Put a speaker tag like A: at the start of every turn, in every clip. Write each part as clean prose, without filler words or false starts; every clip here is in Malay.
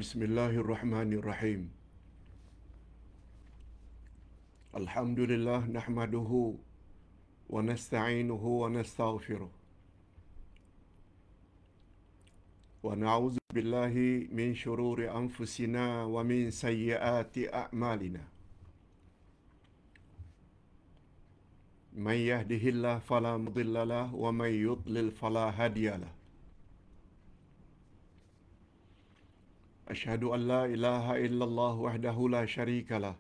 A: Bismillahirrahmanirrahim. Alhamdulillah nahmaduhu wa nasta'inuhu wa nastaghfiruh. Wa na'udzu billahi min syururi anfusina wa min sayyiati a'malina. Man yahdihillahu fala mudilla lahu wa man yudlil fala hadiya lahu. Asyhadu an la ilaha illallah wahdahu la syarika lah.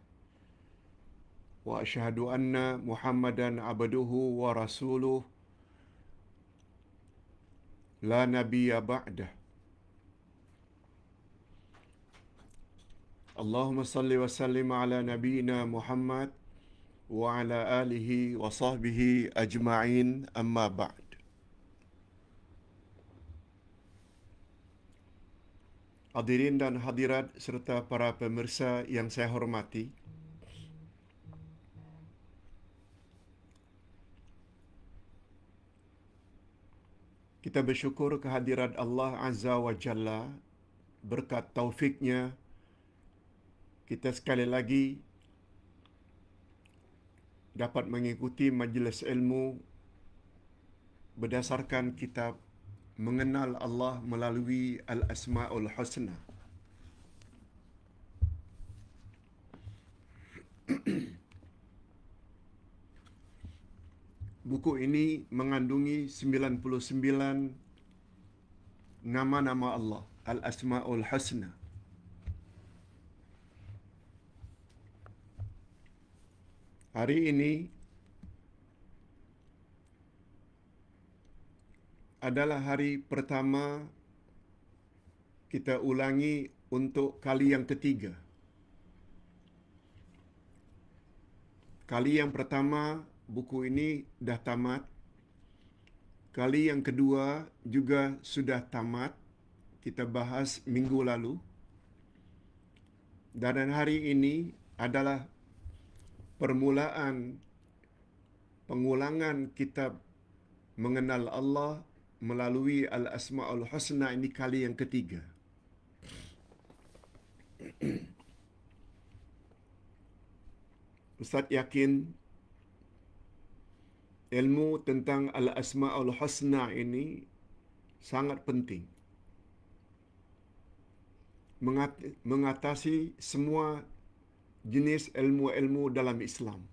A: Wa asyhadu anna Muhammadan abduhu wa rasuluh la nabiyya ba'dah. Allahumma salli wa sallim ala nabiyyina Muhammad wa ala alihi wa sahbihi ajma'in, amma ba'd. Hadirin dan hadirat serta para pemirsa yang saya hormati, kita bersyukur kehadirat Allah Azza wa Jalla. Berkat taufiknya, kita sekali lagi dapat mengikuti majlis ilmu berdasarkan kitab Mengenal Allah melalui Al-Asma'ul Husna. Buku ini mengandungi 99 nama-nama Allah, Al-Asma'ul Husna. Hari ini adalah hari pertama kita ulangi untuk kali yang ketiga. Kali yang pertama buku ini dah tamat. Kali yang kedua juga sudah tamat. Kita bahas minggu lalu. Dan hari ini adalah permulaan pengulangan kitab Mengenal Allah melalui Al-Asma'ul Husna ini kali yang ketiga. Ustaz yakin ilmu tentang Al-Asma'ul Husna ini sangat penting. Mengatasi semua jenis ilmu-ilmu dalam Islam.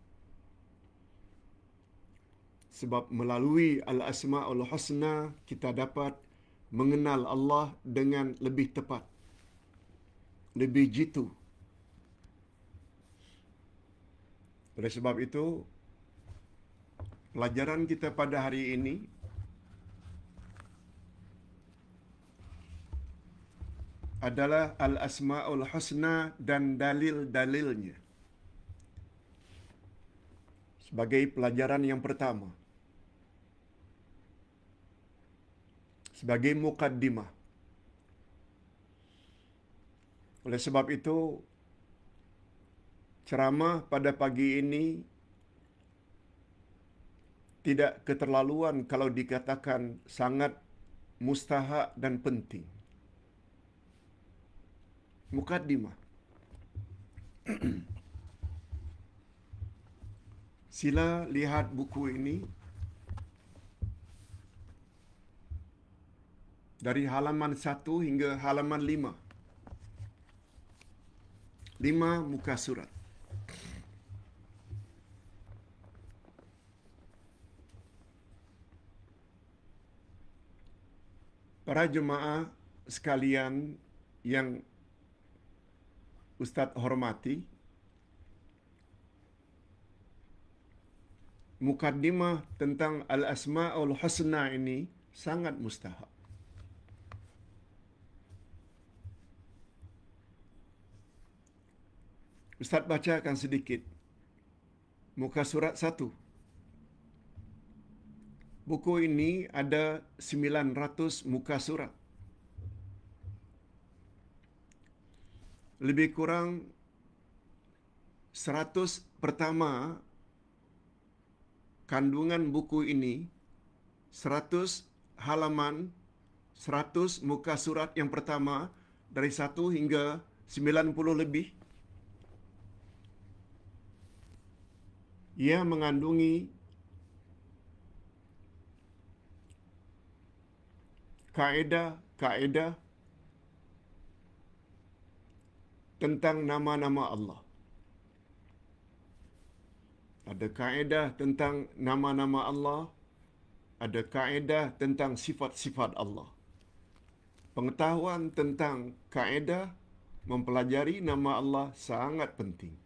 A: Sebab melalui Al-Asma'ul Husna kita dapat mengenal Allah dengan lebih tepat, lebih jitu. Oleh sebab itu, pelajaran kita pada hari ini adalah Al-Asma'ul Husna dan dalil-dalilnya. Sebagai pelajaran yang pertama, sebagai mukaddimah. Oleh sebab itu, ceramah pada pagi ini tidak keterlaluan kalau dikatakan sangat mustahak dan penting. Mukaddimah. Sila lihat buku ini dari halaman 1 hingga halaman 5. 5 muka surat. Para jemaah sekalian yang Ustaz hormati, mukaddimah tentang Al-Asma'ul Husna ini sangat mustahak. Ustaz bacakan sedikit. Muka surat 1. Buku ini ada 900 muka surat. Lebih kurang 100 pertama kandungan buku ini, 100 halaman, 100 muka surat yang pertama dari 1 hingga 90 lebih. Ia mengandungi kaedah-kaedah tentang nama-nama Allah. Ada kaedah tentang nama-nama Allah, ada kaedah tentang sifat-sifat Allah. Pengetahuan tentang kaedah mempelajari nama Allah sangat penting.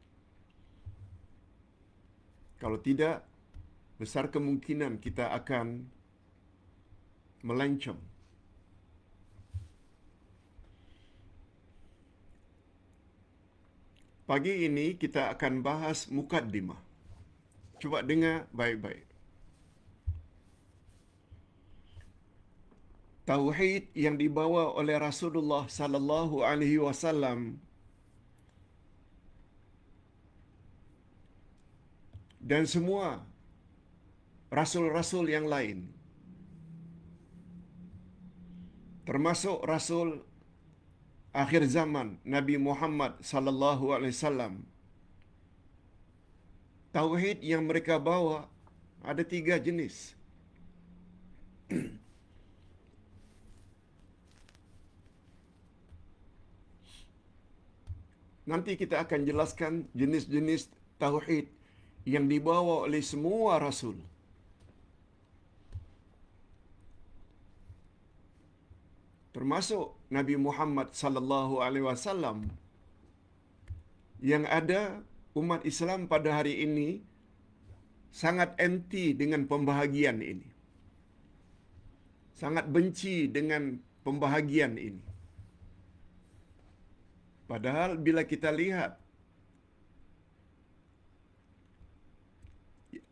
A: Kalau tidak, besar kemungkinan kita akan melencong. Pagi ini kita akan bahas mukaddimah. Cuba dengar baik-baik. Tauhid yang dibawa oleh Rasulullah sallallahu alaihi wasallam dan semua rasul-rasul yang lain, termasuk Rasul akhir zaman Nabi Muhammad sallallahu alaihi wasallam. Tauhid yang mereka bawa ada 3 jenis. Nanti kita akan jelaskan jenis-jenis tauhid yang dibawa oleh semua rasul. Termasuk Nabi Muhammad sallallahu alaihi wasallam, yang ada umat Islam pada hari ini sangat anti dengan pembahagian ini. Sangat benci dengan pembahagian ini. Padahal bila kita lihat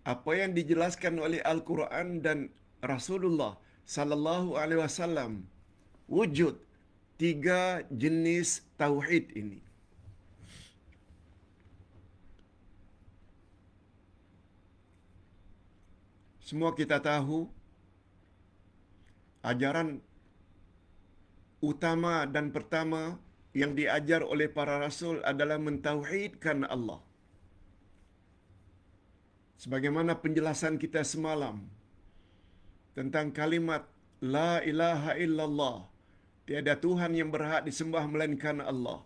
A: apa yang dijelaskan oleh Al-Quran dan Rasulullah sallallahu alaihi wasallam, wujud 3 jenis tauhid ini. Semua kita tahu ajaran utama dan pertama yang diajar oleh para rasul adalah mentauhidkan Allah. Sebagaimana penjelasan kita semalam tentang kalimat La ilaha illallah, tiada Tuhan yang berhak disembah melainkan Allah.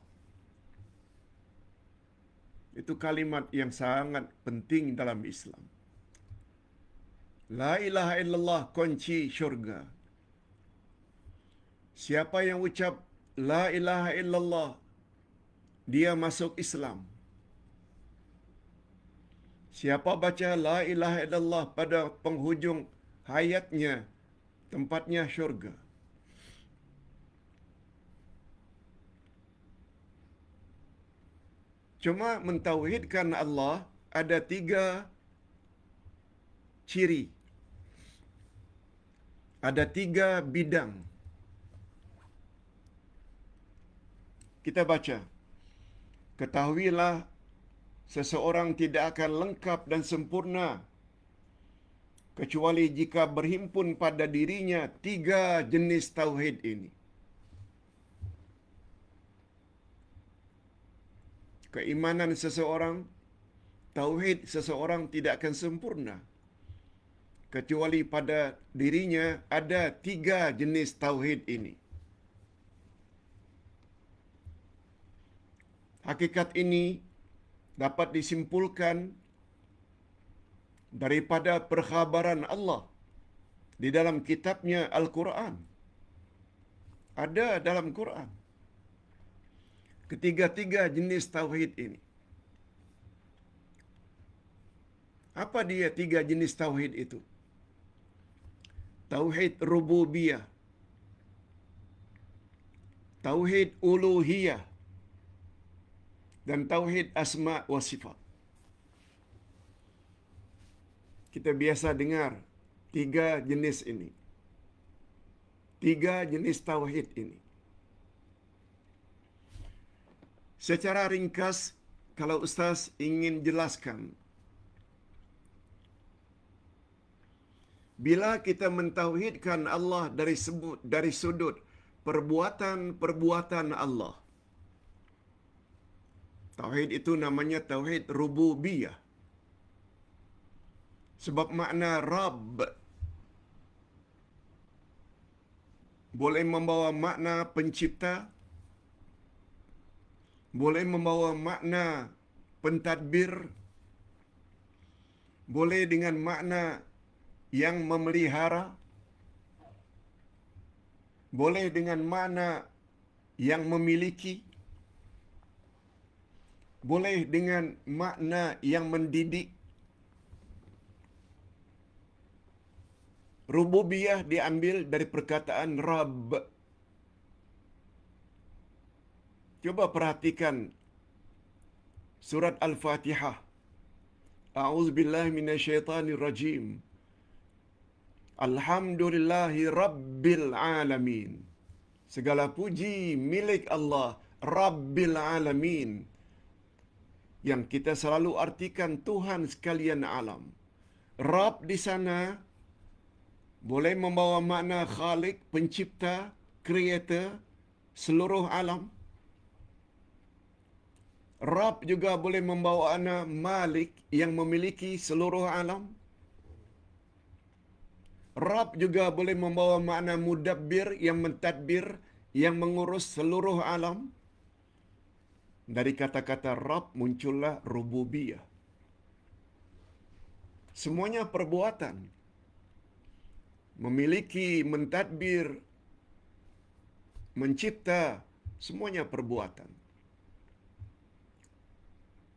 A: Itu kalimat yang sangat penting dalam Islam. La ilaha illallah kunci syurga. Siapa yang ucap La ilaha illallah, dia masuk Islam. Siapa baca La ilaha illallah pada penghujung hayatnya, tempatnya syurga. Cuma mentauhidkan Allah ada 3 ciri. Ada 3 bidang. Kita baca. Ketahuilah seseorang tidak akan lengkap dan sempurna kecuali jika berhimpun pada dirinya 3 jenis tauhid ini. Keimanan seseorang, tauhid seseorang tidak akan sempurna kecuali pada dirinya ada 3 jenis tauhid ini. Hakikat ini dapat disimpulkan daripada perkhabaran Allah di dalam kitabnya Al-Quran. Ada dalam Quran. Ketiga-tiga jenis tauhid ini. Apa dia 3 jenis tauhid itu? Tauhid rububiyah, tauhid uluhiyah, dan tauhid asma wa sifat. Kita biasa dengar 3 jenis ini. 3 jenis tauhid ini. Secara ringkas, kalau Ustaz ingin jelaskan, bila kita mentauhidkan Allah dari sudut perbuatan-perbuatan Allah. Tauhid itu namanya tauhid rububiyah. Sebab makna Rabb boleh membawa makna pencipta, boleh membawa makna pentadbir, boleh dengan makna yang memelihara, boleh dengan makna yang memiliki, boleh dengan makna yang mendidik. Rububiyah diambil dari perkataan Rabb. Coba perhatikan surat Al-Fatihah. A'udzubillahi minasyaitonirrajim. Alhamdulillahi Rabbil Alamin. Segala puji milik Allah, Rabbil Alamin. Yang kita selalu artikan Tuhan sekalian alam. Rabb di sana boleh membawa makna Khalik, pencipta, creator, seluruh alam. Rabb juga boleh membawa makna Malik, yang memiliki seluruh alam. Rabb juga boleh membawa makna Mudabbir, yang mentadbir, yang mengurus seluruh alam. Dari kata-kata Rabb muncullah rububiyah. Semuanya perbuatan. Memiliki, mentadbir, mencipta, semuanya perbuatan.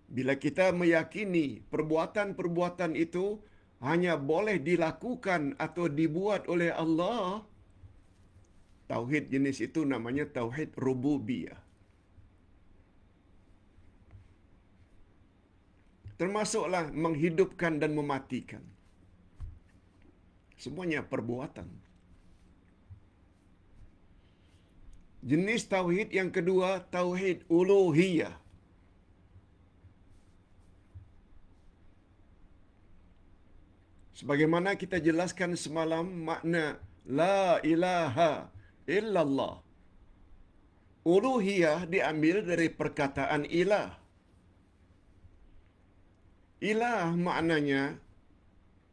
A: Bila kita meyakini perbuatan-perbuatan itu hanya boleh dilakukan atau dibuat oleh Allah, tauhid jenis itu namanya tauhid rububiyah. Termasuklah menghidupkan dan mematikan. Semuanya perbuatan. Jenis tauhid yang kedua, tauhid uluhiyah. Sebagaimana kita jelaskan semalam makna la ilaha illallah. Uluhiyah diambil dari perkataan ilah. Ilah maknanya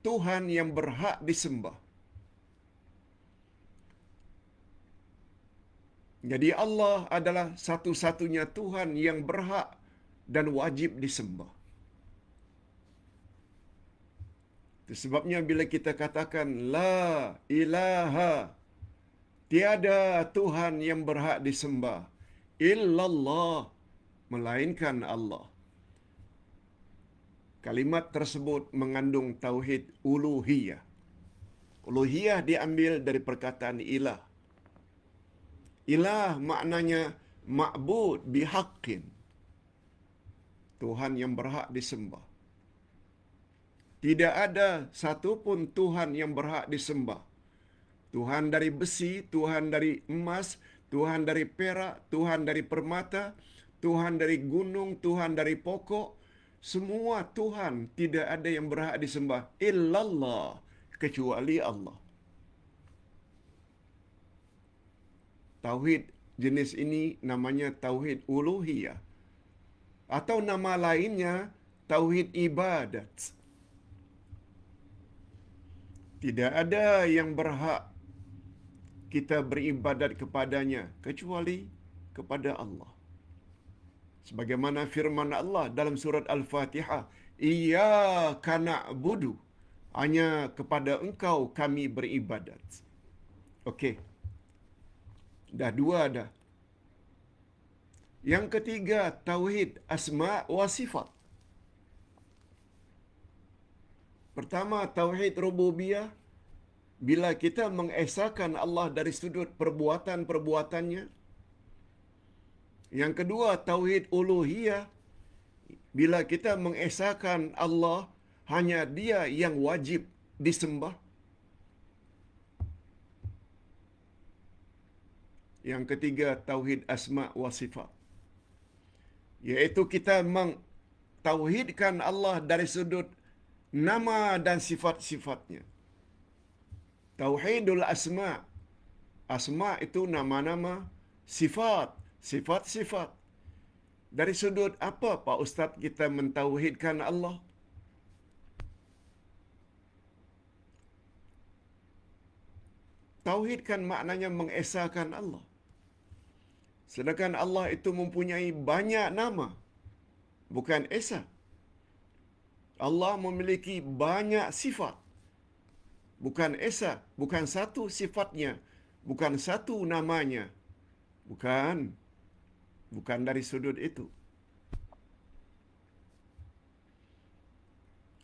A: Tuhan yang berhak disembah. Jadi Allah adalah satu-satunya Tuhan yang berhak dan wajib disembah. Itu sebabnya bila kita katakan la ilaha, tiada Tuhan yang berhak disembah illallah, melainkan Allah. Kalimat tersebut mengandung tauhid uluhiyah. Uluhiyah diambil dari perkataan ilah. Ilah maknanya ma'bud bihaqqin. Tuhan yang berhak disembah. Tidak ada satu pun Tuhan yang berhak disembah. Tuhan dari besi, Tuhan dari emas, Tuhan dari perak, Tuhan dari permata, Tuhan dari gunung, Tuhan dari pokok. Semua Tuhan tidak ada yang berhak disembah illallah, kecuali Allah. Tauhid jenis ini namanya tauhid uluhiyah. Atau nama lainnya tauhid ibadat. Tidak ada yang berhak kita beribadat kepadanya kecuali kepada Allah. Sebagaimana firman Allah dalam surat Al-Fatihah, Iyyaka na'budu, hanya kepada Engkau kami beribadat. Okey. Dah dua dah. Yang ketiga, tauhid asma' wa sifat. Pertama, tauhid rububiyah. Bila kita mengesahkan Allah dari sudut perbuatan-perbuatannya. Yang kedua, tauhid uluhiyah. Bila kita mengesahkan Allah, hanya Dia yang wajib disembah. Yang ketiga, tauhid asma' wa sifat. Iaitu kita mentauhidkan Allah dari sudut nama dan sifat-sifatnya. Tauhidul asma', Asma itu nama-nama sifat, sifat-sifat. Dari sudut apa Pak Ustaz kita mentauhidkan Allah? Tauhid kan maknanya mengesahkan Allah. Sedangkan Allah itu mempunyai banyak nama, bukan esa. Allah memiliki banyak sifat, bukan esa, bukan satu sifatnya, bukan satu namanya. Bukan dari sudut itu.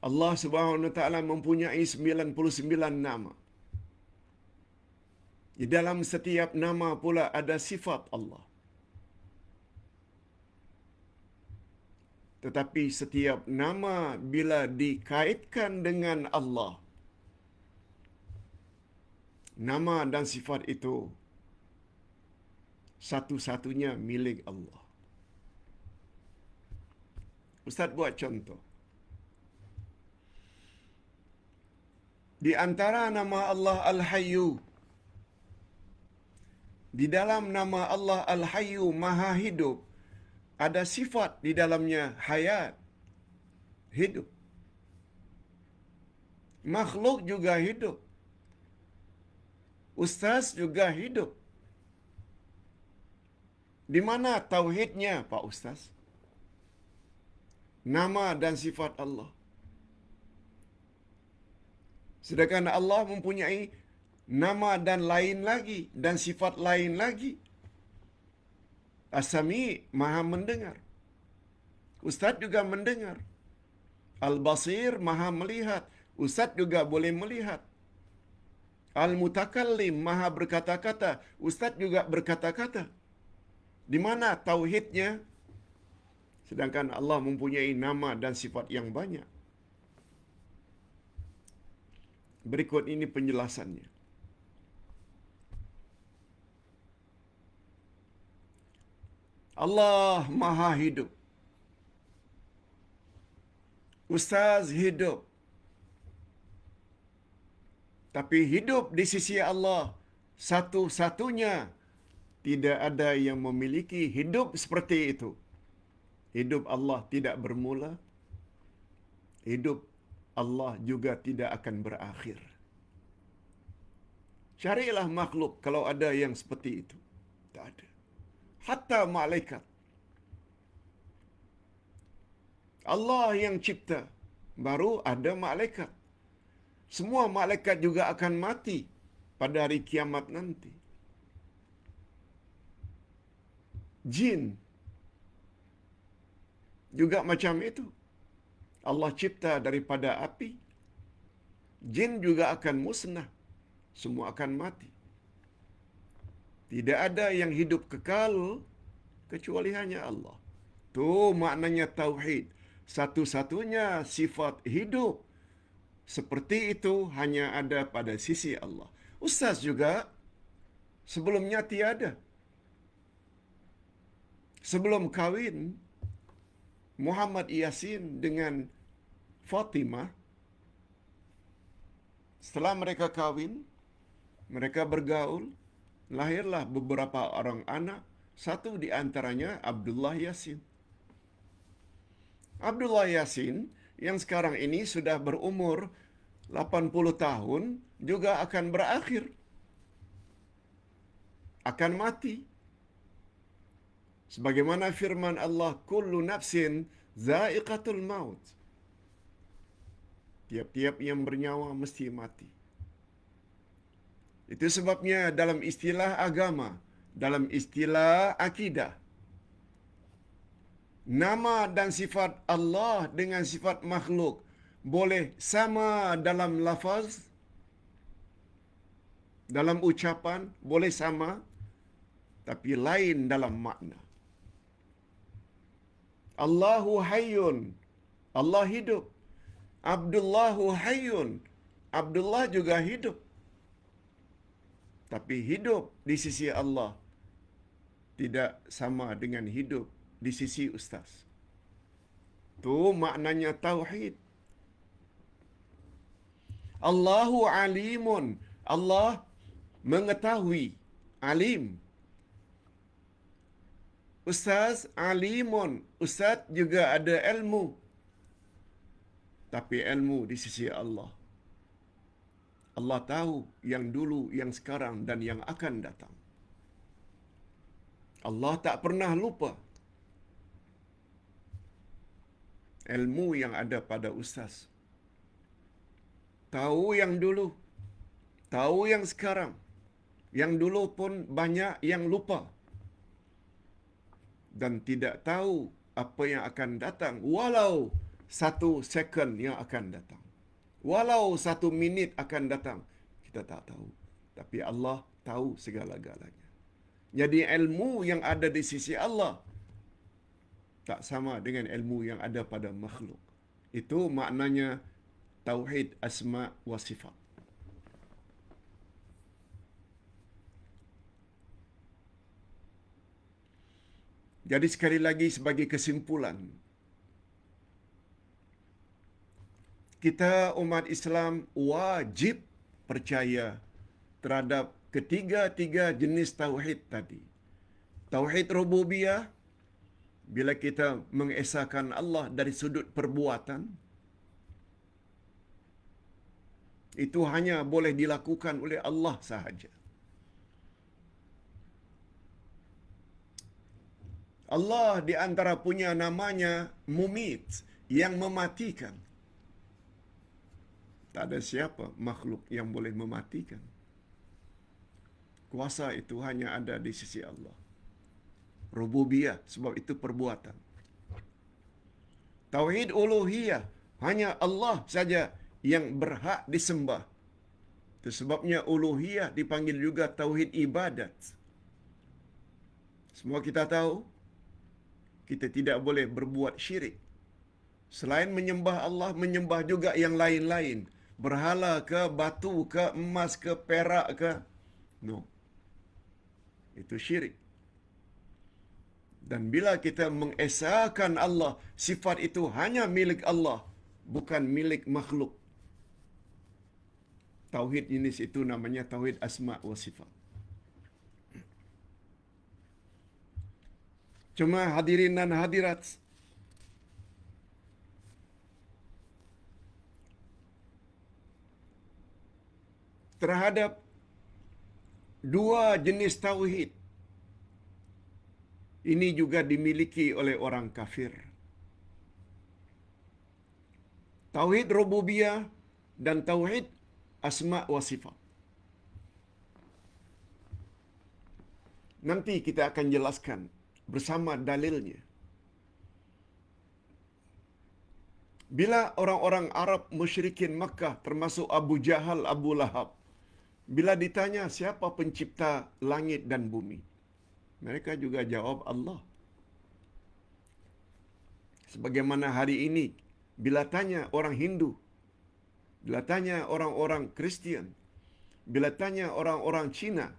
A: Allah Subhanahu wa taala mempunyai 99 nama. Di dalam setiap nama pula ada sifat Allah. Tetapi setiap nama bila dikaitkan dengan Allah, nama dan sifat itu satu-satunya milik Allah. Ustaz buat contoh. Di antara nama Allah Al-Hayyu, di dalam nama Allah Al-Hayyu Maha Hidup, ada sifat di dalamnya hayat, hidup. Makhluk juga hidup. Ustaz juga hidup. Di mana tauhidnya, Pak Ustaz? Nama dan sifat Allah. Sedangkan Allah mempunyai nama dan lain lagi, dan sifat lain lagi. As-Sami, Maha mendengar. Ustaz juga mendengar. Al-Basir, Maha melihat. Ustaz juga boleh melihat. Al-Mutakallim, Maha berkata-kata. Ustaz juga berkata-kata. Di mana tauhidnya? Sedangkan Allah mempunyai nama dan sifat yang banyak. Berikut ini penjelasannya. Allah Maha Hidup. Ustaz hidup. Tapi hidup di sisi Allah satu-satunya. Tidak ada yang memiliki hidup seperti itu. Hidup Allah tidak bermula. Hidup Allah juga tidak akan berakhir. Carilah makhluk kalau ada yang seperti itu. Tak ada. Hatta malaikat. Allah yang cipta, baru ada malaikat. Semua malaikat juga akan mati pada hari kiamat nanti. Jin juga macam itu. Allah cipta daripada api. Jin juga akan musnah. Semua akan mati. Tidak ada yang hidup kekal kecuali hanya Allah. Tu maknanya tauhid. Satu-satunya sifat hidup seperti itu hanya ada pada sisi Allah. Ustaz juga sebelumnya tiada. Sebelum kahwin, Muhammad Yasin dengan Fatimah, setelah mereka kahwin, mereka bergaul, lahirlah beberapa orang anak, satu di antaranya Abdullah Yasin. Abdullah Yasin yang sekarang ini sudah berumur 80 tahun juga akan berakhir. Akan mati. Sebagaimana firman Allah, kullu nafsin za'iqatul maut. Tiap-tiap yang bernyawa mesti mati. Itu sebabnya dalam istilah agama, dalam istilah akidah, nama dan sifat Allah dengan sifat makhluk boleh sama dalam lafaz, dalam ucapan boleh sama, tapi lain dalam makna. Allahu hayyun, Allah hidup. Abdullahu hayyun, Abdullah juga hidup. Tapi hidup di sisi Allah tidak sama dengan hidup di sisi ustaz. Tu maknanya tauhid. Allahu alimun, Allah mengetahui, alim. Ustaz alimun. Ustaz juga ada ilmu. Tapi ilmu di sisi Allah. Allah tahu yang dulu, yang sekarang dan yang akan datang. Allah tak pernah lupa ilmu yang ada pada ustaz. Tahu yang dulu, tahu yang sekarang. Yang dulu pun banyak yang lupa. Dan tidak tahu apa yang akan datang. Walau 1 second yang akan datang. Walau 1 minit akan datang. Kita tak tahu. Tapi Allah tahu segala-galanya. Jadi ilmu yang ada di sisi Allah tak sama dengan ilmu yang ada pada makhluk. Itu maknanya tauhid asma wa sifat. Jadi sekali lagi sebagai kesimpulan, kita umat Islam wajib percaya terhadap ketiga-tiga jenis tauhid tadi. Tauhid rububiyah, bila kita mengesahkan Allah dari sudut perbuatan, itu hanya boleh dilakukan oleh Allah sahaja. Allah di antara punya namanya Mumit, yang mematikan. Tak ada siapa makhluk yang boleh mematikan. Kuasa itu hanya ada di sisi Allah. Rububiyah, sebab itu perbuatan. Tauhid uluhiyah, hanya Allah saja yang berhak disembah. Itu sebabnya uluhiyah dipanggil juga tauhid ibadat. Semua kita tahu, kita tidak boleh berbuat syirik. Selain menyembah Allah, menyembah juga yang lain-lain. Berhala ke, batu ke, emas ke, perak ke. No. Itu syirik. Dan bila kita mengesahkan Allah, sifat itu hanya milik Allah, bukan milik makhluk. Tauhid jenis itu namanya tauhid asma wa sifat. Cuma hadirin dan hadirat, terhadap dua jenis tauhid ini juga dimiliki oleh orang kafir. Tauhid rububiyah dan tauhid asma wa sifat. Nanti kita akan jelaskan bersama dalilnya. Bila orang-orang Arab musyrikin Makkah termasuk Abu Jahal, Abu Lahab, bila ditanya siapa pencipta langit dan bumi, mereka juga jawab Allah. Sebagaimana hari ini, bila tanya orang Hindu, bila tanya orang-orang Kristian, bila tanya orang-orang Cina,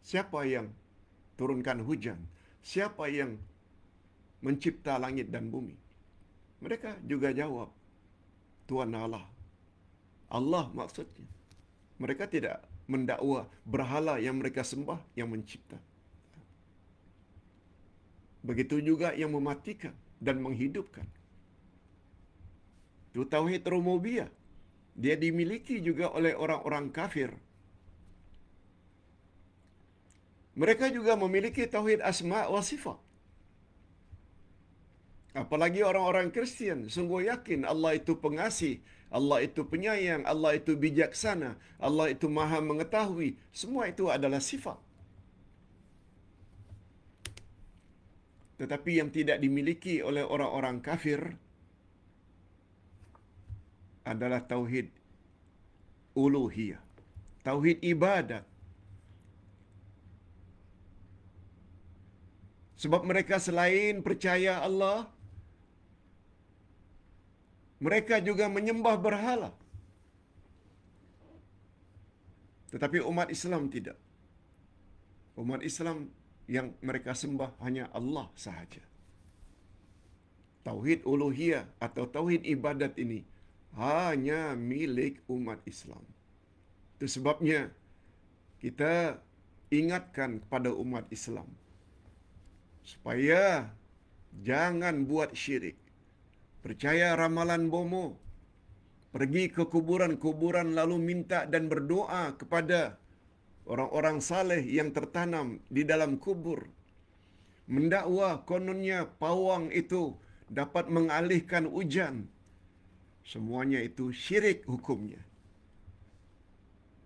A: siapa yang turunkan hujan? Siapa yang mencipta langit dan bumi? Mereka juga jawab, Tuhan Allah. Allah maksudnya. Mereka tidak mendakwa berhala yang mereka sembah yang mencipta. Begitu juga yang mematikan dan menghidupkan. Itu tauhid rububiyah. Dia dimiliki juga oleh orang-orang kafir. Mereka juga memiliki tauhid asma wa sifat. Apalagi orang-orang Kristian sungguh yakin Allah itu pengasih, Allah itu penyayang, Allah itu bijaksana, Allah itu maha mengetahui. Semua itu adalah sifat. Tetapi yang tidak dimiliki oleh orang-orang kafir adalah tauhid uluhiyah, tauhid ibadat. Sebab mereka selain percaya Allah, mereka juga menyembah berhala. Tetapi umat Islam tidak. Umat Islam yang mereka sembah hanya Allah sahaja. Tauhid uluhiyah atau tauhid ibadat ini hanya milik umat Islam. Itu sebabnya kita ingatkan kepada umat Islam supaya jangan buat syirik, percaya ramalan bomo, pergi ke kuburan-kuburan lalu minta dan berdoa kepada orang-orang saleh yang tertanam di dalam kubur. Mendakwa kononnya pawang itu dapat mengalihkan hujan. Semuanya itu syirik hukumnya,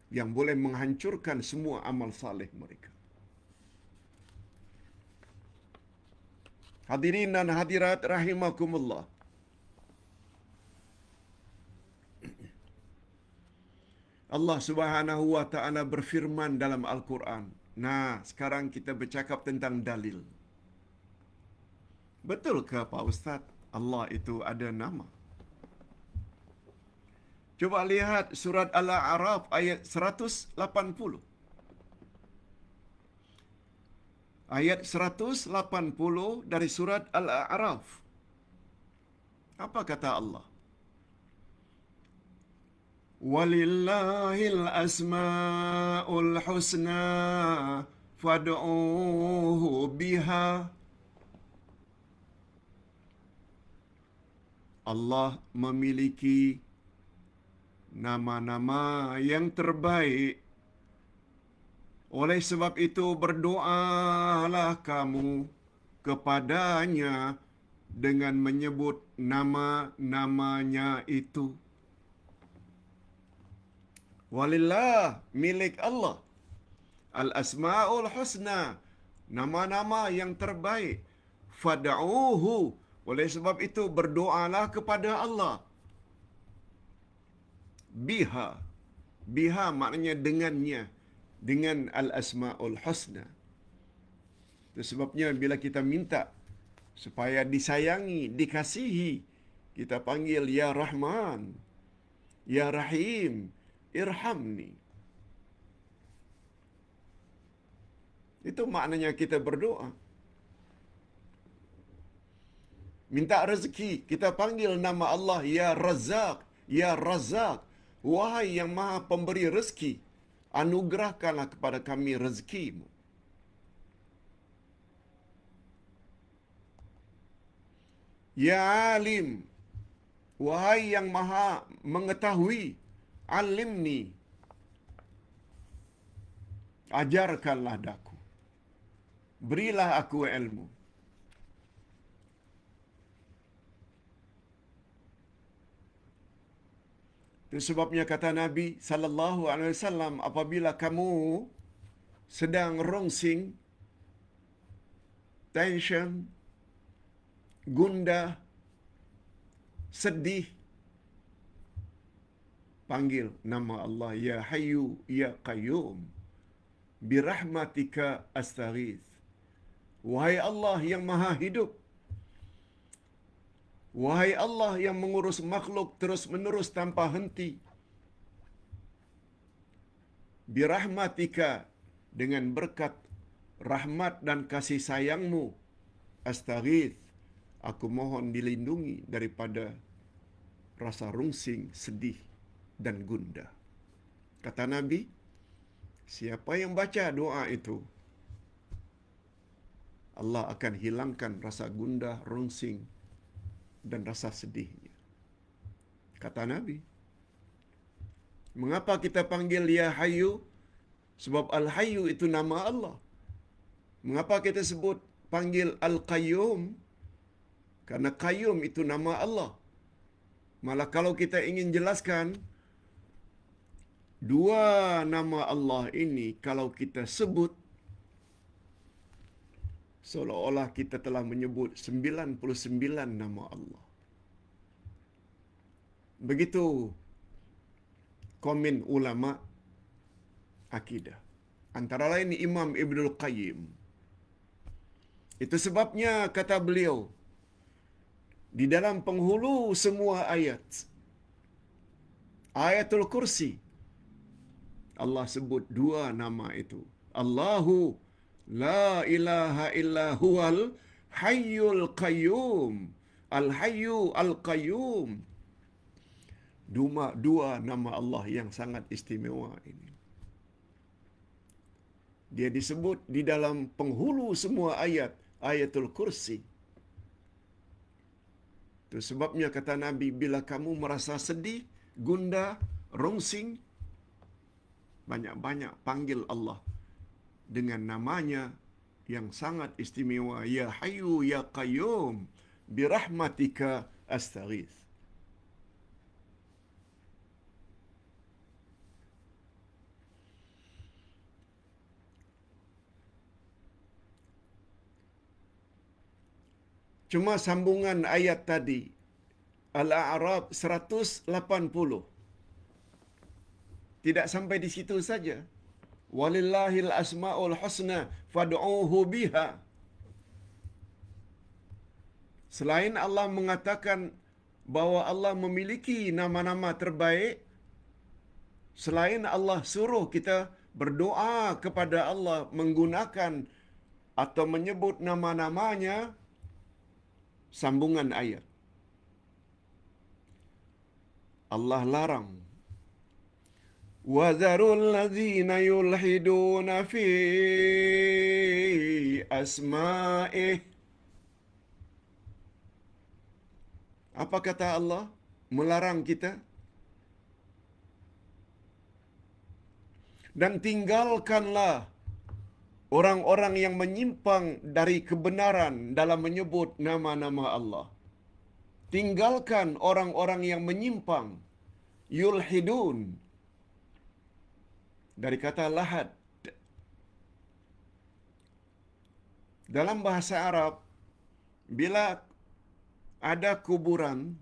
A: yang boleh menghancurkan semua amal saleh mereka. Hadirin dan hadirat rahimakumullah. Allah Subhanahu wa taala berfirman dalam Al-Quran. Nah, sekarang kita bercakap tentang dalil. Betulkah Pak Ustaz, Allah itu ada nama? Coba lihat surat Al-A'raf ayat 180. Ayat 180 dari surat Al-A'raf. Apa kata Allah? Walillahil asma'ul husna fad'uhu biha. Allah memiliki nama-nama yang terbaik. Oleh sebab itu berdoalah kamu kepadanya dengan menyebut nama-namanya itu. Walillah, milik Allah, al-asma'ul husna, nama-nama yang terbaik. Fad'uhu, oleh sebab itu berdoalah kepada Allah. Biha, biha maknanya dengannya, dengan al-asma'ul husna. Itu sebabnya bila kita minta supaya disayangi, dikasihi, kita panggil Ya Rahman, Ya Rahim, Irhamni. Itu maknanya kita berdoa. Minta rezeki, kita panggil nama Allah Ya Razzaq, Ya Razzaq. Wahai yang maha pemberi rezeki, anugerahkanlah kepada kami rezekimu. Ya Alim, wahai yang maha mengetahui, alimni, ajarkanlah daku, berilah aku ilmu. Itu sebabnya kata Nabi sallallahu alaihi wasallam, apabila kamu sedang rongsing, tension, gundah, sedih, panggil nama Allah, Ya Hayyu Ya Qayyum, birahmatika astaghith. Wahai Allah yang maha hidup, wahai Allah yang mengurus makhluk terus-menerus tanpa henti, birahmatika, dengan berkat rahmat dan kasih sayangmu, astaghith, aku mohon dilindungi daripada rasa rungsing, sedih dan gundah. Kata Nabi, siapa yang baca doa itu, Allah akan hilangkan rasa gundah, rungsing dan rasa sedihnya. Kata Nabi. Mengapa kita panggil Ya Hayyu? Sebab Al-Hayyu itu nama Allah. Mengapa kita sebut panggil Al-Qayyum? Karena Qayyum itu nama Allah. Malah kalau kita ingin jelaskan, dua nama Allah ini kalau kita sebut, seolah-olah kita telah menyebut 99 nama Allah. Begitu komen ulama akidah. Antara lain Imam Ibnul Qayyim. Itu sebabnya kata beliau, di dalam penghulu semua ayat, Ayatul Kursi, Allah sebut dua nama itu. Allahu la ilaha illa huwal hayyul qayyum. Al-hayyu al-qayyum. Dua nama Allah yang sangat istimewa ini. Dia disebut di dalam penghulu semua ayat, Ayatul Kursi. Itu sebabnya kata Nabi, bila kamu merasa sedih, gundah, rongsing, banyak-banyak panggil Allah dengan namanya yang sangat istimewa, Ya Hayyu Ya Qayyum birahmatika astaghith. Cuma sambungan ayat tadi, Al-A'raf 180. Tidak sampai di situ saja. Walillahil asma'ul husna fad'uuhu biha. Selain Allah mengatakan bahwa Allah memiliki nama-nama terbaik, selain Allah suruh kita berdoa kepada Allah menggunakan atau menyebut nama-namanya, sambungan ayat, Allah larang, وَذَرُوا الَّذِينَ يُلْحِدُونَ فِي أَسْمَائِهِ. Apa kata Allah? Melarang kita. Dan tinggalkanlah orang-orang yang menyimpang dari kebenaran dalam menyebut nama-nama Allah. Tinggalkan orang-orang yang menyimpang. Yulhidun. Dari kata lahad. Dalam bahasa Arab, bila ada kuburan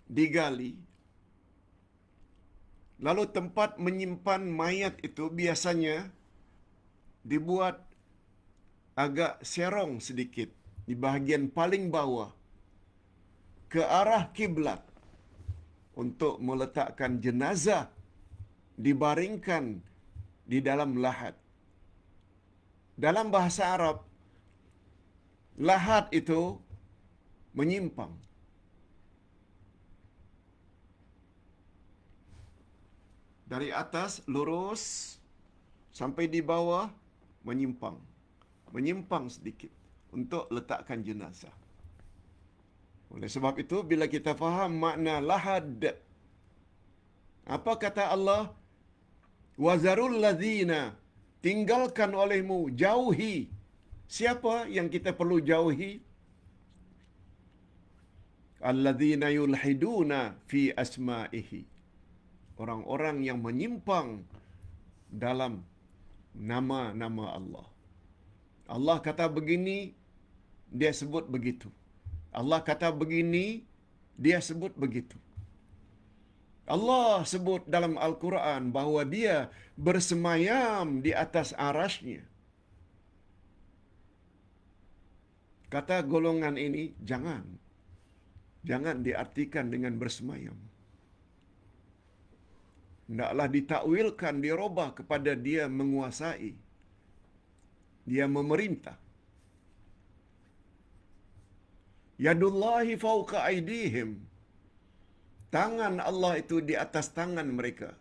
A: digali, lalu tempat menyimpan mayat itu biasanya dibuat agak serong sedikit di bahagian paling bawah ke arah kiblat untuk meletakkan jenazah dibaringkan di dalam lahad. Dalam bahasa Arab, lahad itu menyimpang. Dari atas lurus sampai di bawah menyimpang. Menyimpang sedikit untuk letakkan jenazah. Oleh sebab itu, bila kita faham makna lahad, apa kata Allah? Wazarul ladzina, tinggalkan olehmu, jauhi. Siapa yang kita perlu jauhi? Alladzina yulhiduna fi asma'ihi. Orang-orang yang menyimpang dalam nama-nama Allah. Allah kata begini, dia sebut begitu. Allah kata begini, dia sebut begitu. Allah sebut dalam Al-Quran bahawa dia bersemayam di atas arasy-Nya. Kata golongan ini, jangan diartikan dengan bersemayam. Hendaklah ditakwilkan, dirubah kepada dia menguasai. Dia memerintah. Yadullahi fauqa aidihim. Tangan Allah itu di atas tangan mereka.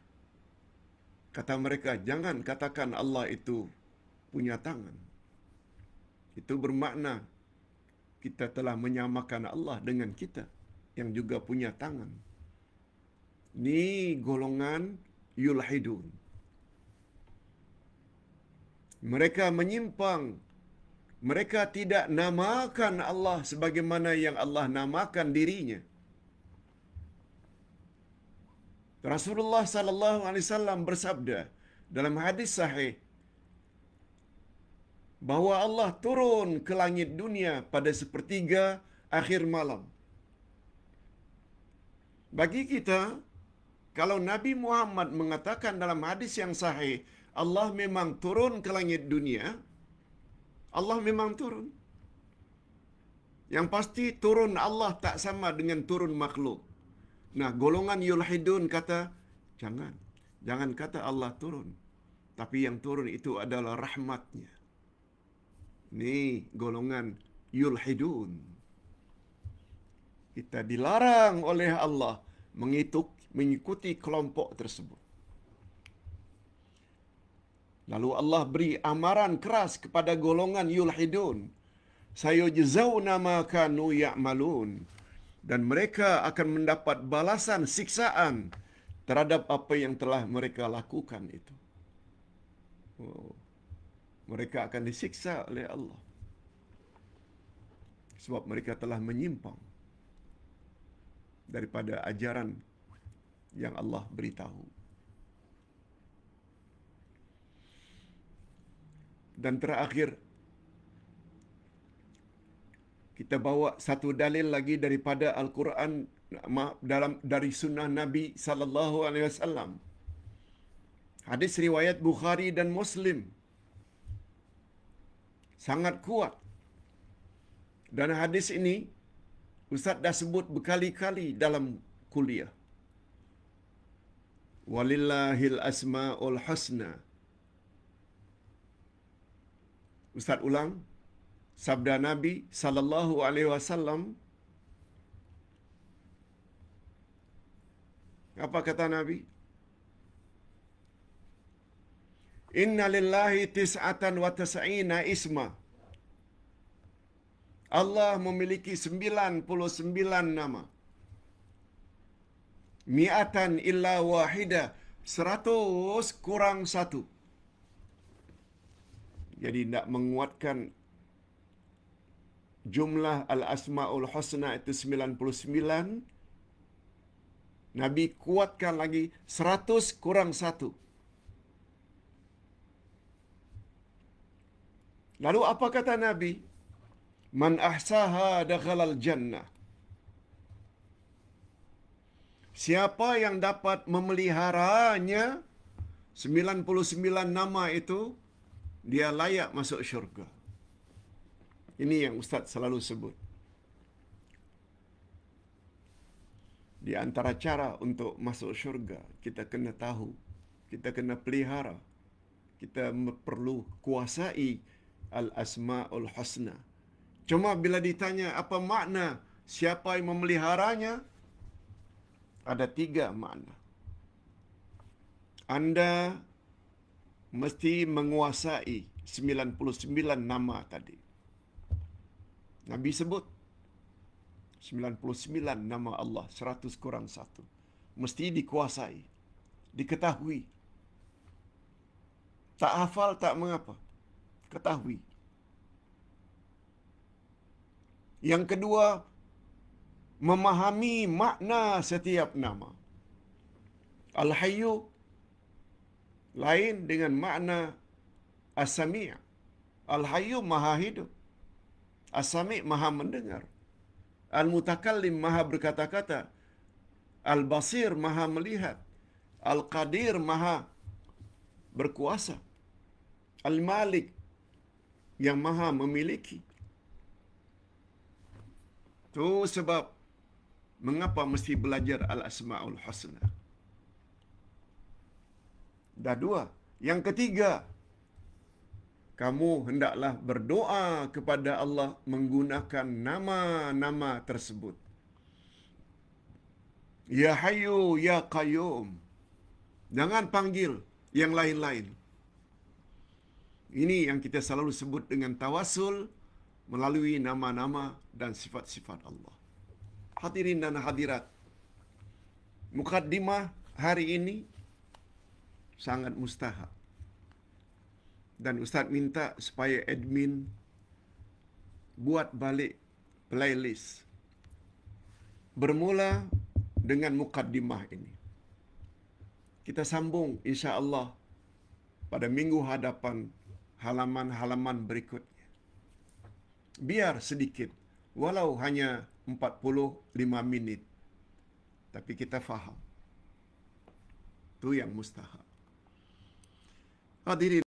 A: Kata mereka, jangan katakan Allah itu punya tangan. Itu bermakna kita telah menyamakan Allah dengan kita yang juga punya tangan. Ini golongan yulhidun. Mereka menyimpang. Mereka tidak namakan Allah sebagaimana yang Allah namakan dirinya. Rasulullah sallallahu alaihi wasallam bersabda dalam hadis sahih bahawa Allah turun ke langit dunia pada sepertiga akhir malam. Bagi kita, kalau Nabi Muhammad mengatakan dalam hadis yang sahih, Allah memang turun ke langit dunia, Allah memang turun. Yang pasti turun Allah tak sama dengan turun makhluk. Nah, golongan yulhidun kata, jangan kata Allah turun. Tapi yang turun itu adalah rahmatnya. Ini golongan yulhidun. Kita dilarang oleh Allah mengikuti kelompok tersebut. Lalu Allah beri amaran keras kepada golongan yulhidun. Sayujzauna ma kanu ya'malun. Dan mereka akan mendapat balasan siksaan terhadap apa yang telah mereka lakukan itu. Oh. Mereka akan disiksa oleh Allah. Sebab mereka telah menyimpang daripada ajaran yang Allah beritahu. Dan terakhir, kita bawa satu dalil lagi daripada Al-Quran dari sunnah Nabi sallallahu alaihi wasallam. Hadis riwayat Bukhari dan Muslim. Sangat kuat. Dan hadis ini Ustaz dah sebut berkali-kali dalam kuliah. Walillahil asma'ul husna. Ustaz ulang sabda Nabi sallallahu alaihi wasallam. Apa kata Nabi? Inna lillahi tis'atan wa tis'ina isma. Allah memiliki 99 nama. Mi'atan illa wahida. 100 kurang 1. Jadi nak menguatkan jumlah al-asma'ul husna itu 99. Nabi kuatkan lagi 100 kurang 1. Lalu apa kata Nabi? Man ahsaha dakhalal jannah. Siapa yang dapat memeliharanya 99 nama itu, dia layak masuk syurga. Ini yang Ustaz selalu sebut. Di antara cara untuk masuk syurga, kita kena tahu, kita kena pelihara, kita perlu kuasai al-asma'ul husna. Cuma bila ditanya apa makna siapa yang memeliharanya, ada 3 makna. Anda mesti menguasai 99 nama tadi. Nabi sebut 99 nama Allah, 100 kurang 1. Mesti dikuasai, diketahui. Tak hafal tak mengapa, ketahui. Yang kedua, memahami makna setiap nama. Al-Hayyu lain dengan makna As-Sami'. Al-Hayyu maha hidup. As-Sami' maha mendengar. Al-Mutakallim maha berkata-kata. Al-Basir maha melihat. Al-Qadir maha berkuasa. Al-Malik yang maha memiliki. Itu sebab mengapa mesti belajar Al-Asma'ul Husna. Dah 2. Yang ketiga, kamu hendaklah berdoa kepada Allah menggunakan nama-nama tersebut. Ya Hayyu, Ya Qayyum. Jangan panggil yang lain-lain. Ini yang kita selalu sebut dengan tawasul melalui nama-nama dan sifat-sifat Allah. Hadirin dan hadirat, mukaddimah hari ini sangat mustahab. Dan Ustaz minta supaya admin buat balik playlist. Bermula dengan mukaddimah ini. Kita sambung insya-Allah pada minggu hadapan halaman-halaman berikutnya. Biar sedikit, walau hanya 45 minit. Tapi kita faham. Itu yang mustahab. Hadirin